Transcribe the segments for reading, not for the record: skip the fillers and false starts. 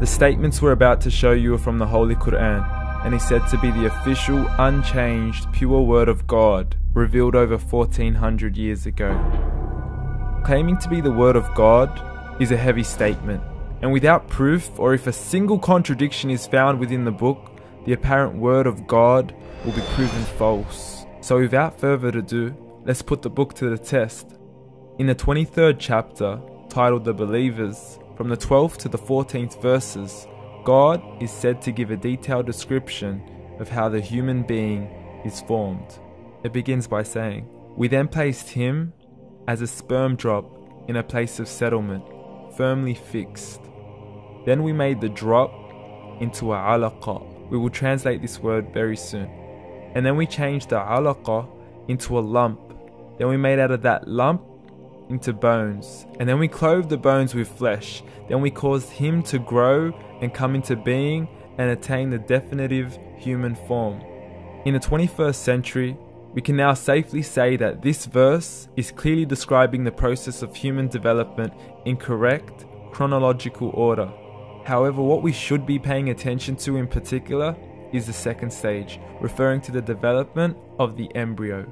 The statements we're about to show you are from the Holy Quran, and is said to be the official, unchanged, pure word of God, revealed over 1400 years ago. Claiming to be the word of God is a heavy statement, and without proof, or if a single contradiction is found within the book, the apparent word of God will be proven false. So without further ado, let's put the book to the test. In the 23rd chapter, titled The Believers, from the 12th to the 14th verses, God is said to give a detailed description of how the human being is formed. It begins by saying, "We then placed him as a sperm drop in a place of settlement, firmly fixed. Then we made the drop into a alaqa." We will translate this word very soon. "And then we changed the alaqa into a lump. Then we made out of that lump into bones. And then we clothed the bones with flesh. Then we caused him to grow and come into being and attain the definitive human form." In the 21st century, we can now safely say that this verse is clearly describing the process of human development in correct chronological order. However, what we should be paying attention to in particular is the second stage, referring to the development of the embryo.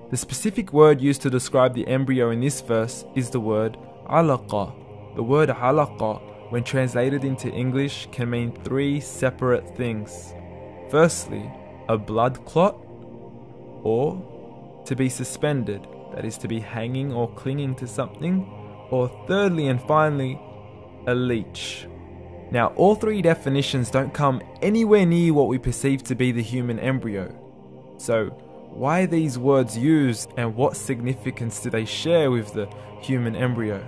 The specific word used to describe the embryo in this verse is the word alaqa. The word alaqa, when translated into English, can mean three separate things. Firstly, a blood clot, or to be suspended, that is to be hanging or clinging to something, or thirdly and finally, a leech. Now, all three definitions don't come anywhere near what we perceive to be the human embryo. So, why are these words used, and what significance do they share with the human embryo?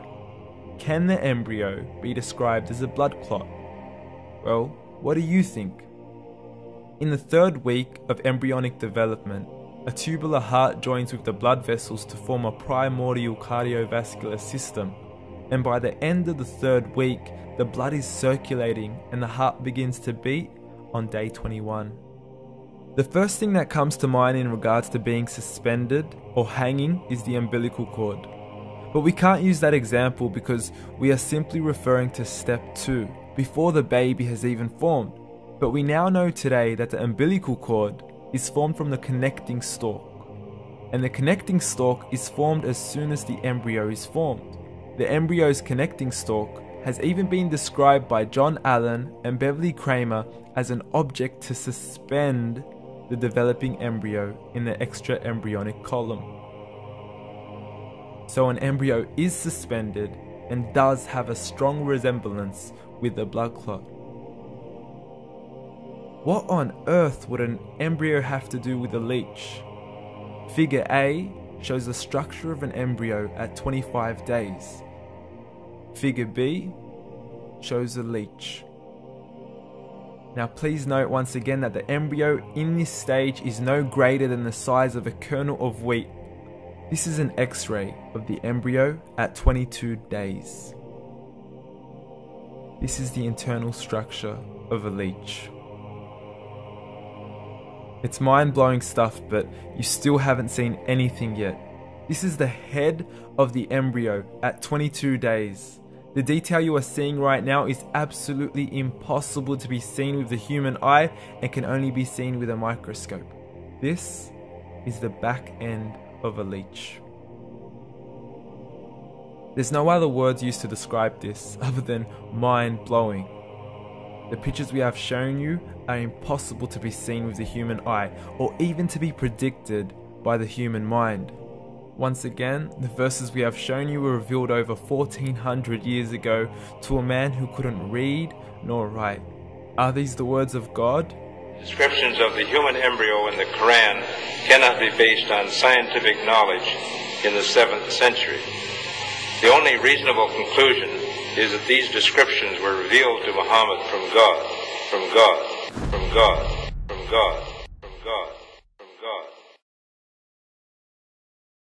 Can the embryo be described as a blood clot? Well, what do you think? In the 3rd week of embryonic development, a tubular heart joins with the blood vessels to form a primordial cardiovascular system, and by the end of the 3rd week, the blood is circulating and the heart begins to beat on day 21. The first thing that comes to mind in regards to being suspended or hanging is the umbilical cord. But we can't use that example because we are simply referring to step 2, before the baby has even formed. But we now know today that the umbilical cord is formed from the connecting stalk. And the connecting stalk is formed as soon as the embryo is formed. The embryo's connecting stalk has even been described by John Allen and Beverly Kramer as an object to suspend the developing embryo in the extra-embryonic column. So an embryo is suspended and does have a strong resemblance with the blood clot. What on earth would an embryo have to do with a leech? Figure A shows the structure of an embryo at 25 days. Figure B shows a leech. Now please note once again that the embryo in this stage is no greater than the size of a kernel of wheat. This is an X-ray of the embryo at 22 days. This is the internal structure of a leech. It's mind-blowing stuff, but you still haven't seen anything yet. This is the head of the embryo at 22 days. The detail you are seeing right now is absolutely impossible to be seen with the human eye and can only be seen with a microscope. This is the back end of a leech. There's no other words used to describe this other than mind-blowing. The pictures we have shown you are impossible to be seen with the human eye or even to be predicted by the human mind. Once again, the verses we have shown you were revealed over 1400 years ago to a man who couldn't read nor write. Are these the words of God? Descriptions of the human embryo in the Quran cannot be based on scientific knowledge in the 7th century. The only reasonable conclusion is that these descriptions were revealed to Muhammad from God, from God, from God, from God.